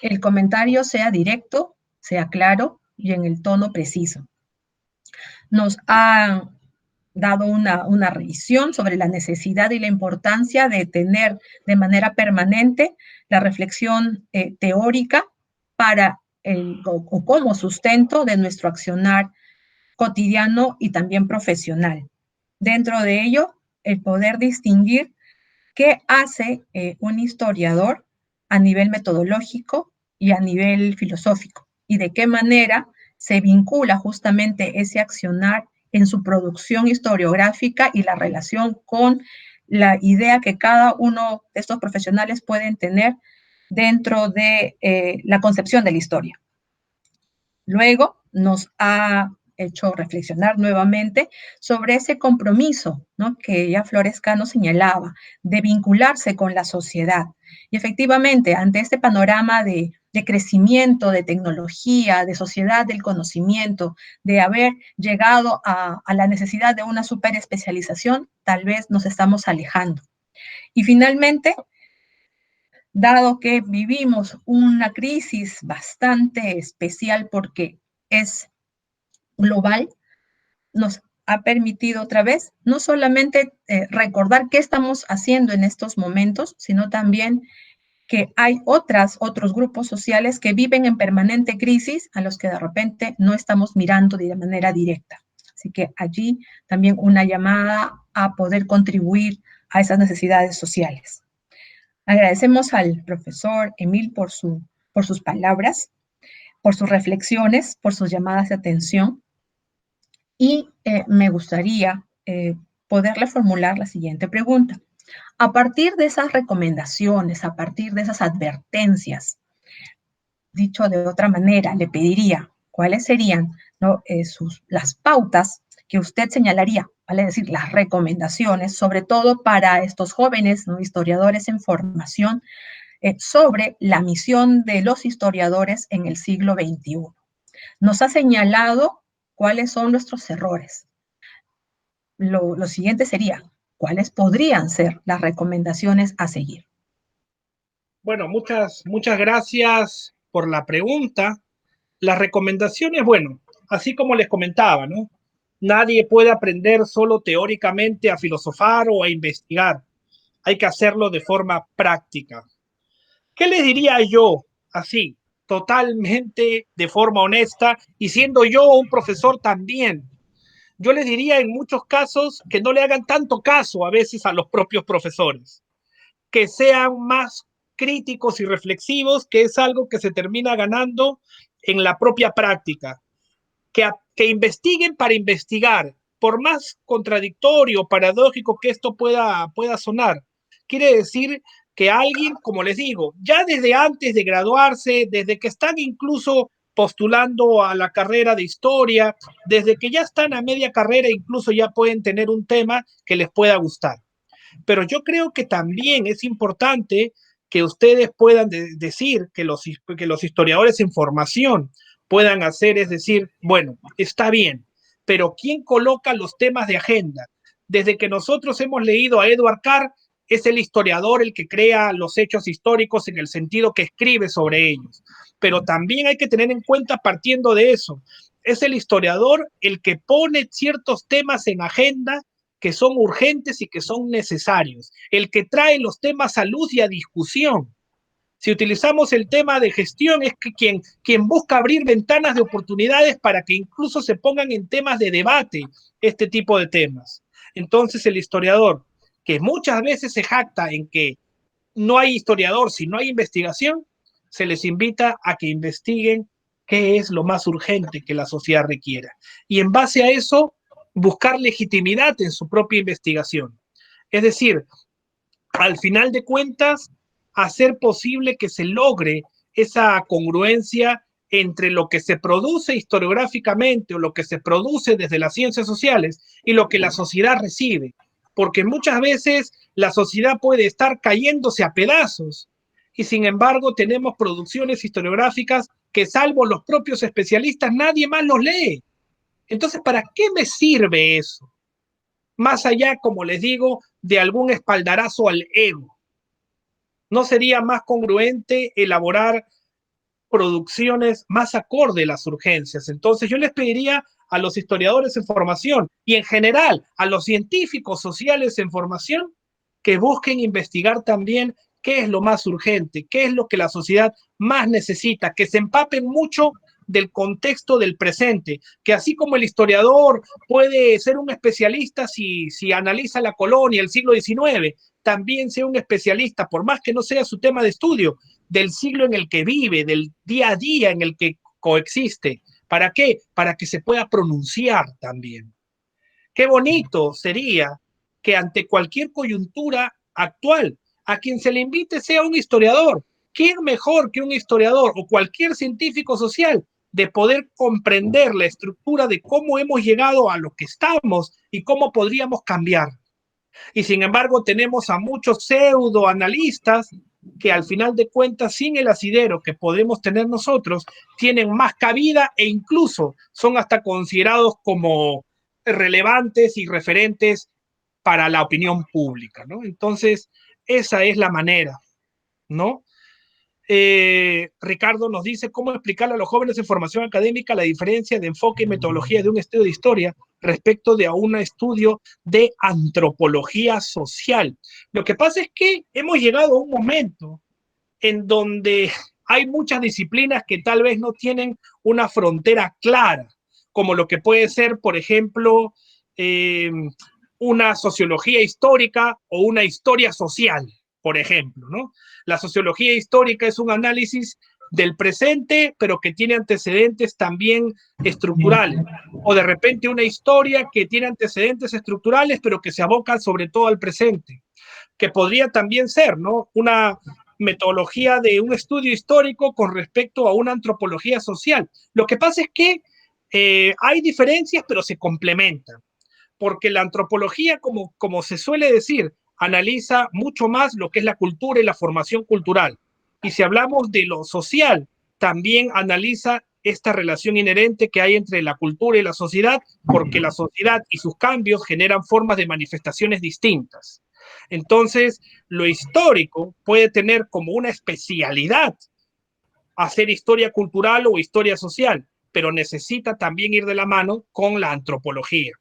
el comentario sea directo, sea claro y en el tono preciso. Nos ha dado una revisión sobre la necesidad y la importancia de tener de manera permanente la reflexión teórica para o como sustento de nuestro accionar cotidiano y también profesional. Dentro de ello, el poder distinguir qué hace un historiador a nivel metodológico y a nivel filosófico y de qué manera se vincula justamente ese accionar en su producción historiográfica y la relación con la idea que cada uno de estos profesionales pueden tener dentro de la concepción de la historia. Luego nos ha hecho reflexionar nuevamente sobre ese compromiso, ¿no?, que ya Flores Cano señalaba, de vincularse con la sociedad. Y efectivamente, ante este panorama de crecimiento, de tecnología, de sociedad del conocimiento, de haber llegado a la necesidad de una superespecialización, tal vez nos estamos alejando. Y finalmente, dado que vivimos una crisis bastante especial porque es global, nos ha permitido otra vez no solamente recordar qué estamos haciendo en estos momentos, sino también que hay otros grupos sociales que viven en permanente crisis a los que de repente no estamos mirando de manera directa. Así que allí también una llamada a poder contribuir a esas necesidades sociales. Agradecemos al profesor Emil por sus palabras, por sus reflexiones, por sus llamadas de atención. Y me gustaría poderle formular la siguiente pregunta. A partir de esas recomendaciones, a partir de esas advertencias, dicho de otra manera, le pediría cuáles serían, ¿no? Las pautas que usted señalaría, vale decir, las recomendaciones, sobre todo para estos jóvenes, ¿no? Historiadores en formación, sobre la misión de los historiadores en el siglo XXI. Nos ha señalado cuáles son nuestros errores. Lo siguiente sería, ¿cuáles podrían ser las recomendaciones a seguir? Bueno, muchas gracias por la pregunta. Las recomendaciones, bueno, así como les comentaba, ¿no? Nadie puede aprender solo teóricamente a filosofar o a investigar. Hay que hacerlo de forma práctica. ¿Qué les diría yo así, totalmente de forma honesta y siendo yo un profesor también? Yo les diría en muchos casos que no le hagan tanto caso a veces a los propios profesores, que sean más críticos y reflexivos, que es algo que se termina ganando en la propia práctica, que investiguen para investigar, por más contradictorio, paradójico que esto pueda sonar. Quiere decir que alguien, como les digo, ya desde antes de graduarse, desde que están incluso postulando a la carrera de historia, desde que ya están a media carrera, incluso ya pueden tener un tema que les pueda gustar. Pero yo creo que también es importante que ustedes puedan decir que los historiadores en formación puedan hacer, es decir, bueno, está bien, pero ¿quién coloca los temas de agenda? Desde que nosotros hemos leído a Edward Carr, es el historiador el que crea los hechos históricos en el sentido que escribe sobre ellos. Pero también hay que tener en cuenta, partiendo de eso, es el historiador el que pone ciertos temas en agenda que son urgentes y que son necesarios, el que trae los temas a luz y a discusión. Si utilizamos el tema de gestión, es que quien busca abrir ventanas de oportunidades para que incluso se pongan en temas de debate este tipo de temas. Entonces el historiador, que muchas veces se jacta en que no hay historiador si no hay investigación, se les invita a que investiguen qué es lo más urgente que la sociedad requiera. Y en base a eso, buscar legitimidad en su propia investigación. Es decir, al final de cuentas, hacer posible que se logre esa congruencia entre lo que se produce historiográficamente o lo que se produce desde las ciencias sociales y lo que la sociedad recibe. Porque muchas veces la sociedad puede estar cayéndose a pedazos y sin embargo tenemos producciones historiográficas que salvo los propios especialistas nadie más los lee. Entonces, ¿para qué me sirve eso? Más allá, como les digo, de algún espaldarazo al ego. ¿No sería más congruente elaborar producciones más acorde a las urgencias? Entonces yo les pediría a los historiadores en formación y en general a los científicos sociales en formación que busquen investigar también qué es lo más urgente, qué es lo que la sociedad más necesita, que se empapen mucho del contexto del presente, que así como el historiador puede ser un especialista si analiza la colonia, el siglo XIX, también sea un especialista, por más que no sea su tema de estudio, del siglo en el que vive, del día a día en el que coexiste. ¿Para qué? Para que se pueda pronunciar también. Qué bonito sería que ante cualquier coyuntura actual, a quien se le invite sea un historiador. ¿Quién mejor que un historiador o cualquier científico social de poder comprender la estructura de cómo hemos llegado a lo que estamos y cómo podríamos cambiar? Y sin embargo tenemos a muchos pseudoanalistas que al final de cuentas, sin el asidero que podemos tener nosotros, tienen más cabida e incluso son hasta considerados como relevantes y referentes para la opinión pública, ¿no? Entonces, esa es la manera, ¿no? Ricardo nos dice cómo explicarle a los jóvenes en formación académica la diferencia de enfoque y metodología de un estudio de historia respecto de a un estudio de antropología social. Lo que pasa es que hemos llegado a un momento en donde hay muchas disciplinas que tal vez no tienen una frontera clara, como lo que puede ser, por ejemplo, una sociología histórica o una historia social, por ejemplo, ¿no? La sociología histórica es un análisis del presente, pero que tiene antecedentes también estructurales. O de repente una historia que tiene antecedentes estructurales, pero que se aboca sobre todo al presente. Que podría también ser, ¿no? Una metodología de un estudio histórico con respecto a una antropología social. Lo que pasa es que hay diferencias, pero se complementan, porque la antropología, como se suele decir, analiza mucho más lo que es la cultura y la formación cultural. Y si hablamos de lo social, también analiza esta relación inherente que hay entre la cultura y la sociedad, porque la sociedad y sus cambios generan formas de manifestaciones distintas. Entonces, lo histórico puede tener como una especialidad hacer historia cultural o historia social, pero necesita también ir de la mano con la antropología.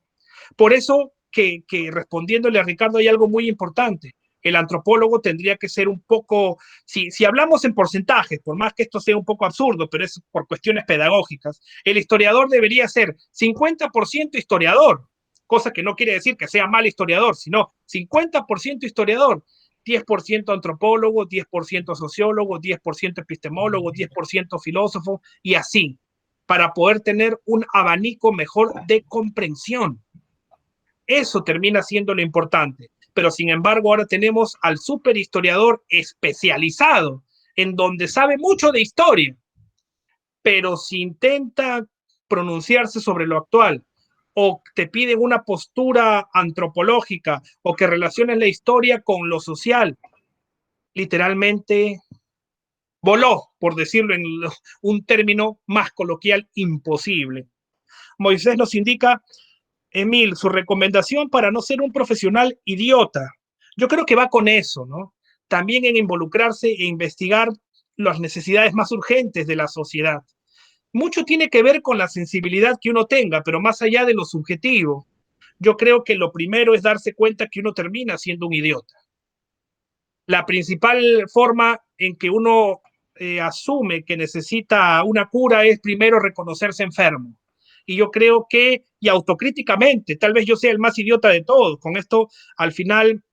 Por eso que respondiéndole a Ricardo hay algo muy importante. El antropólogo tendría que ser un poco, si hablamos en porcentajes, por más que esto sea un poco absurdo, pero es por cuestiones pedagógicas, el historiador debería ser 50% historiador, cosa que no quiere decir que sea mal historiador, sino 50% historiador, 10% antropólogo, 10% sociólogo, 10% epistemólogo, 10% filósofo y así, para poder tener un abanico mejor de comprensión. Eso termina siendo lo importante. Pero sin embargo, ahora tenemos al superhistoriador especializado, en donde sabe mucho de historia, pero si intenta pronunciarse sobre lo actual, o te piden una postura antropológica, o que relaciones la historia con lo social, literalmente voló, por decirlo en un término más coloquial, imposible. Moisés nos indica Emil, su recomendación para no ser un profesional idiota. Yo creo que va con eso, ¿no? También en involucrarse e investigar las necesidades más urgentes de la sociedad. Mucho tiene que ver con la sensibilidad que uno tenga, pero más allá de lo subjetivo, yo creo que lo primero es darse cuenta que uno termina siendo un idiota. La principal forma en que uno asume que necesita una cura es primero reconocerse enfermo. Y yo creo que, y autocríticamente, tal vez yo sea el más idiota de todos. Con esto, al final,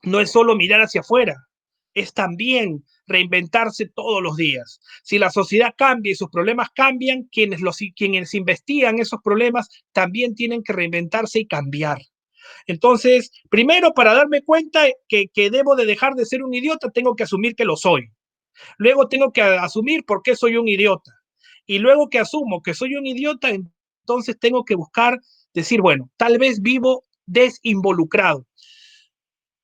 no es solo mirar hacia afuera, es también reinventarse todos los días. Si la sociedad cambia y sus problemas cambian, quienes investigan esos problemas también tienen que reinventarse y cambiar. Entonces, primero, para darme cuenta que debo de dejar de ser un idiota, tengo que asumir que lo soy. Luego tengo que asumir por qué soy un idiota. Y luego que asumo que soy un idiota, entonces tengo que buscar, decir, bueno, tal vez vivo desinvolucrado.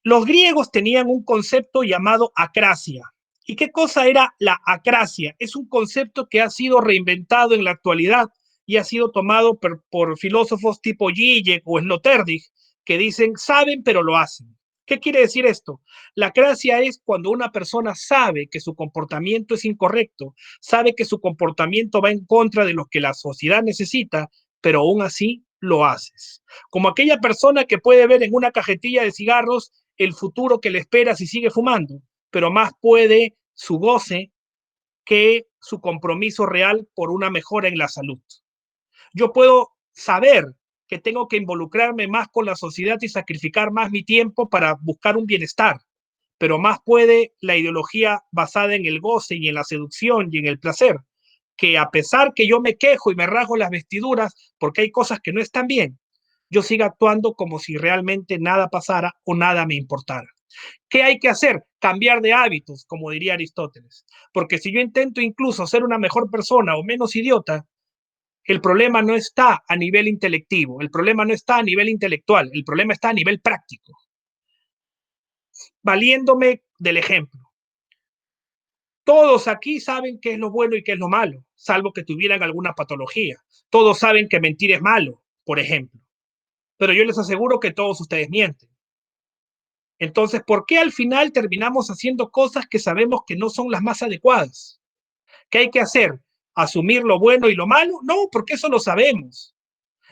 Los griegos tenían un concepto llamado acrasia. ¿Y qué cosa era la acrasia? Es un concepto que ha sido reinventado en la actualidad y ha sido tomado por filósofos tipo Zizek o Sloterdijk, que dicen, saben pero lo hacen. ¿Qué quiere decir esto? La acrasia es cuando una persona sabe que su comportamiento es incorrecto, sabe que su comportamiento va en contra de lo que la sociedad necesita, pero aún así lo haces. Como aquella persona que puede ver en una cajetilla de cigarros el futuro que le espera si sigue fumando, pero más puede su goce que su compromiso real por una mejora en la salud. Yo puedo saber que tengo que involucrarme más con la sociedad y sacrificar más mi tiempo para buscar un bienestar, pero más puede la ideología basada en el goce y en la seducción y en el placer, que a pesar que yo me quejo y me rasgo las vestiduras porque hay cosas que no están bien, yo siga actuando como si realmente nada pasara o nada me importara. ¿Qué hay que hacer? Cambiar de hábitos, como diría Aristóteles. Porque si yo intento incluso ser una mejor persona o menos idiota, el problema no está a nivel intelectivo, el problema no está a nivel intelectual, el problema está a nivel práctico. Valiéndome del ejemplo. Todos aquí saben qué es lo bueno y qué es lo malo, salvo que tuvieran alguna patología. Todos saben que mentir es malo, por ejemplo. Pero yo les aseguro que todos ustedes mienten. Entonces, ¿por qué al final terminamos haciendo cosas que sabemos que no son las más adecuadas? ¿Qué hay que hacer? ¿Asumir lo bueno y lo malo? No, porque eso lo sabemos.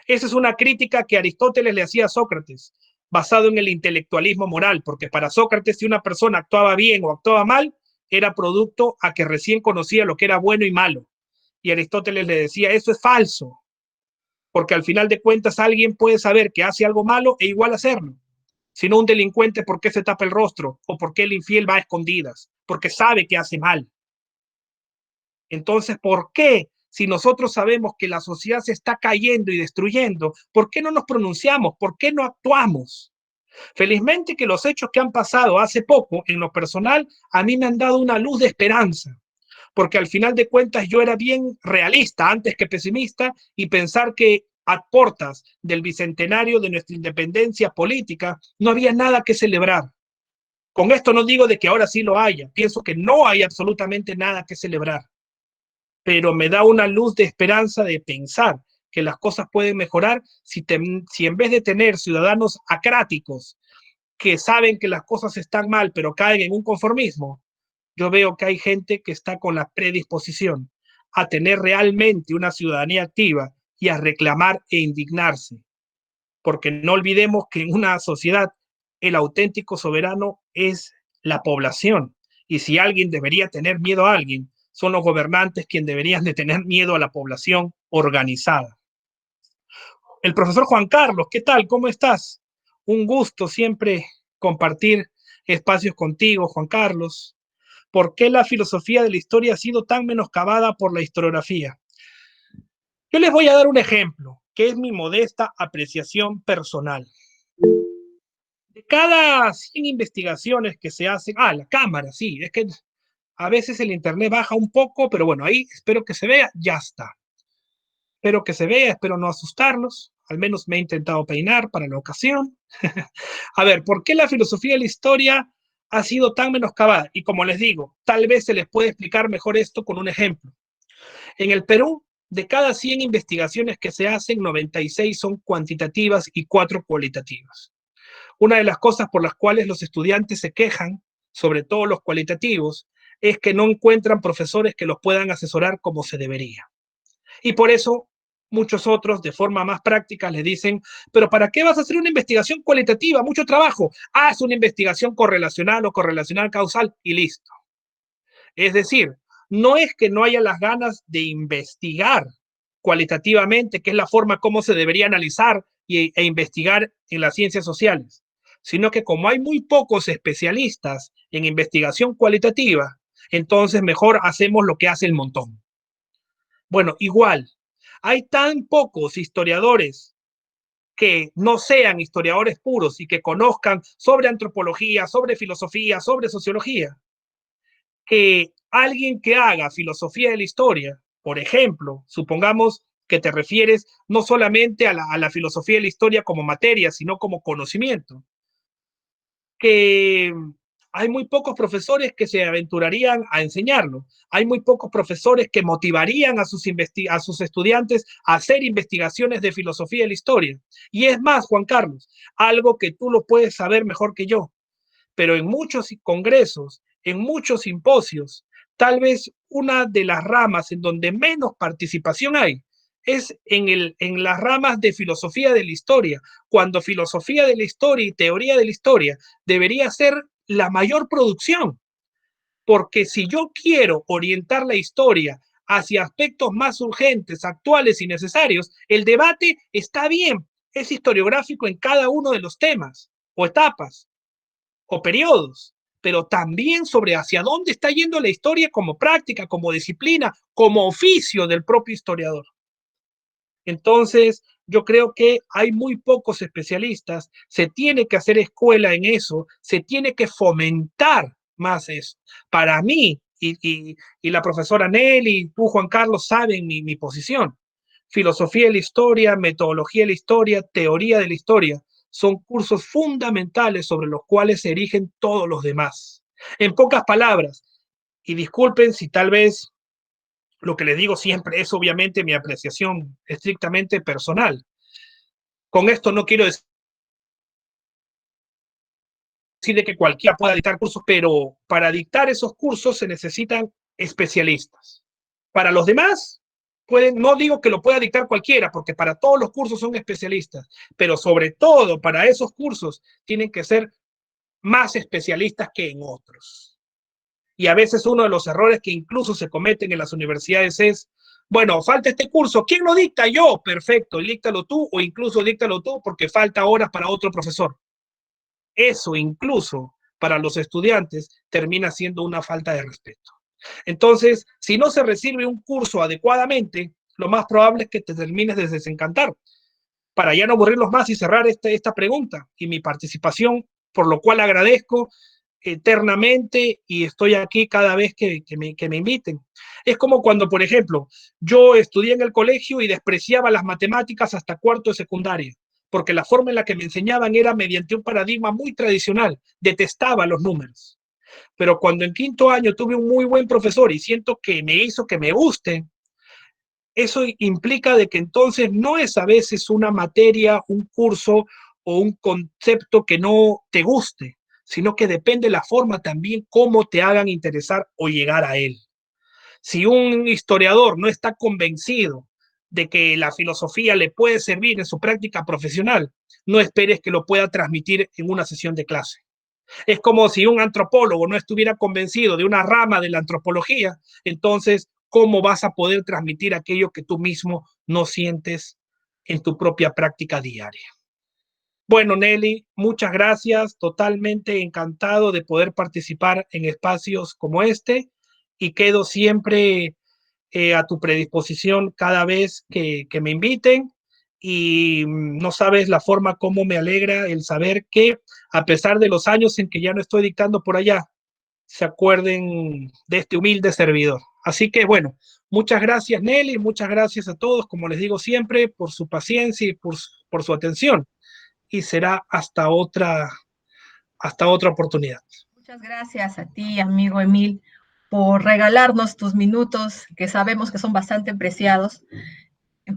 Esa es una crítica que Aristóteles le hacía a Sócrates, basado en el intelectualismo moral, porque para Sócrates si una persona actuaba bien o actuaba mal, era producto a que recién conocía lo que era bueno y malo. Y Aristóteles le decía, eso es falso, porque al final de cuentas alguien puede saber que hace algo malo e igual hacerlo. Si no un delincuente, ¿por qué se tapa el rostro? ¿O por qué el infiel va a escondidas? Porque sabe que hace mal. Entonces, ¿por qué? Si nosotros sabemos que la sociedad se está cayendo y destruyendo, ¿por qué no nos pronunciamos? ¿Por qué no actuamos? Felizmente que los hechos que han pasado hace poco, en lo personal, a mí me han dado una luz de esperanza, porque al final de cuentas yo era bien realista antes que pesimista y pensar que a portas del bicentenario de nuestra independencia política no había nada que celebrar. Con esto no digo de que ahora sí lo haya, pienso que no hay absolutamente nada que celebrar, pero me da una luz de esperanza de pensar que las cosas pueden mejorar si en vez de tener ciudadanos acráticos que saben que las cosas están mal, pero caen en un conformismo, yo veo que hay gente que está con la predisposición a tener realmente una ciudadanía activa y a reclamar e indignarse. Porque no olvidemos que en una sociedad el auténtico soberano es la población. Y si alguien debería tener miedo a alguien, son los gobernantes quienes deberían de tener miedo a la población organizada. El profesor Juan Carlos, ¿qué tal? ¿Cómo estás? Un gusto siempre compartir espacios contigo, Juan Carlos. ¿Por qué la filosofía de la historia ha sido tan menoscabada por la historiografía? Yo les voy a dar un ejemplo, que es mi modesta apreciación personal. De cada 100 investigaciones que se hacen, la cámara, sí, es que a veces el internet baja un poco, pero bueno, ahí espero que se vea, ya está. Espero que se vea, espero no asustarlos, al menos me he intentado peinar para la ocasión. A ver, ¿por qué la filosofía de la historia ha sido tan menoscabada? Y como les digo, tal vez se les puede explicar mejor esto con un ejemplo. En el Perú, de cada 100 investigaciones que se hacen, 96 son cuantitativas y 4 cualitativas. Una de las cosas por las cuales los estudiantes se quejan, sobre todo los cualitativos, es que no encuentran profesores que los puedan asesorar como se debería. Y por eso muchos otros, de forma más práctica, les dicen, pero ¿para qué vas a hacer una investigación cualitativa? Mucho trabajo. Haz una investigación correlacional o correlacional causal y listo. Es decir, no es que no haya las ganas de investigar cualitativamente, que es la forma como se debería analizar e investigar en las ciencias sociales, sino que como hay muy pocos especialistas en investigación cualitativa, entonces mejor hacemos lo que hace el montón. Bueno, igual, hay tan pocos historiadores que no sean historiadores puros y que conozcan sobre antropología, sobre filosofía, sobre sociología, que alguien que haga filosofía de la historia, por ejemplo, supongamos que te refieres no solamente a la filosofía de la historia como materia, sino como conocimiento, que hay muy pocos profesores que se aventurarían a enseñarlo. Hay muy pocos profesores que motivarían a sus estudiantes a hacer investigaciones de filosofía de la historia. Y es más, Juan Carlos, algo que tú lo puedes saber mejor que yo, pero en muchos congresos, en muchos simposios, tal vez una de las ramas en donde menos participación hay es en las ramas de filosofía de la historia, cuando filosofía de la historia y teoría de la historia debería ser la mayor producción, porque si yo quiero orientar la historia hacia aspectos más urgentes, actuales y necesarios, el debate está bien, es historiográfico en cada uno de los temas o etapas o periodos, pero también sobre hacia dónde está yendo la historia como práctica, como disciplina, como oficio del propio historiador. Entonces, yo creo que hay muy pocos especialistas, se tiene que hacer escuela en eso, se tiene que fomentar más eso. Para mí, y la profesora Nelly, tú, Juan Carlos, saben mi posición. Filosofía de la historia, metodología de la historia, teoría de la historia, son cursos fundamentales sobre los cuales se erigen todos los demás. En pocas palabras, y disculpen si tal vez lo que les digo siempre es obviamente mi apreciación estrictamente personal. Con esto no quiero decir decir de que cualquiera pueda dictar cursos, pero para dictar esos cursos se necesitan especialistas. Para los demás, no digo que lo pueda dictar cualquiera, porque para todos los cursos son especialistas, pero sobre todo para esos cursos tienen que ser más especialistas que en otros. Y a veces uno de los errores que incluso se cometen en las universidades es, bueno, falta este curso, ¿quién lo dicta? Yo, perfecto, díctalo tú, o incluso díctalo tú porque falta horas para otro profesor. Eso incluso para los estudiantes termina siendo una falta de respeto. Entonces, si no se recibe un curso adecuadamente, lo más probable es que te termines de desencantar. Para ya no aburrirlos más y cerrar esta pregunta y mi participación, por lo cual agradezco eternamente y estoy aquí cada vez que me inviten. Es como cuando, por ejemplo, yo estudié en el colegio y despreciaba las matemáticas hasta cuarto de secundaria, porque la forma en la que me enseñaban era mediante un paradigma muy tradicional, detestaba los números. Pero cuando en quinto año tuve un muy buen profesor y siento que me hizo que me guste, eso implica de que entonces no es a veces una materia, un curso o un concepto que no te guste, sino que depende de la forma también cómo te hagan interesar o llegar a él. Si un historiador no está convencido de que la filosofía le puede servir en su práctica profesional, no esperes que lo pueda transmitir en una sesión de clase. Es como si un antropólogo no estuviera convencido de una rama de la antropología, entonces, ¿cómo vas a poder transmitir aquello que tú mismo no sientes en tu propia práctica diaria? Bueno, Nelly, muchas gracias, totalmente encantado de poder participar en espacios como este y quedo siempre a tu predisposición cada vez que me inviten y no sabes la forma como me alegra el saber que a pesar de los años en que ya no estoy dictando por allá, se acuerden de este humilde servidor. Así que bueno, muchas gracias Nelly, muchas gracias a todos, como les digo siempre, por su paciencia y por su atención. Y será hasta otra oportunidad. Muchas gracias a ti, amigo Emil, por regalarnos tus minutos, que sabemos que son bastante preciados,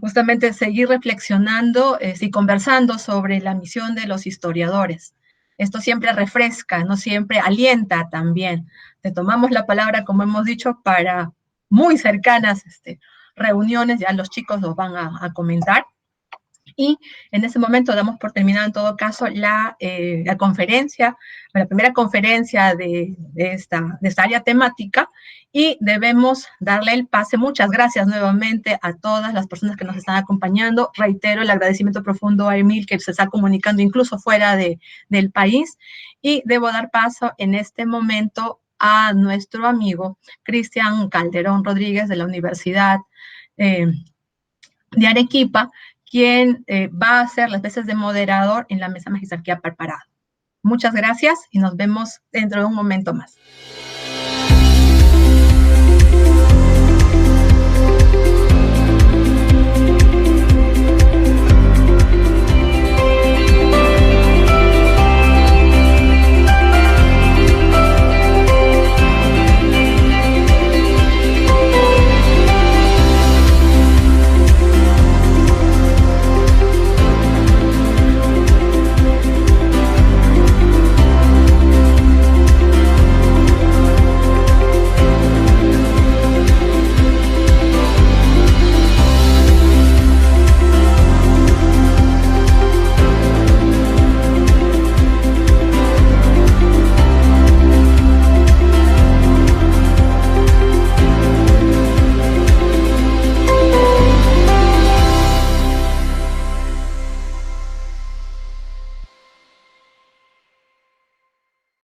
justamente seguir reflexionando y conversando sobre la misión de los historiadores. Esto siempre refresca, no siempre alienta también. Te tomamos la palabra, como hemos dicho, para muy cercanas reuniones, ya los chicos los van a comentar. Y en ese momento damos por terminada en todo caso la conferencia, la primera conferencia de esta área temática y debemos darle el pase. Muchas gracias nuevamente a todas las personas que nos están acompañando. Reitero el agradecimiento profundo a Emil que se está comunicando incluso fuera del país y debo dar paso en este momento a nuestro amigo Cristian Calderón Rodríguez de la Universidad de Arequipa, quien va a hacer las veces de moderador en la mesa magistral que ha preparado. Muchas gracias y nos vemos dentro de un momento más.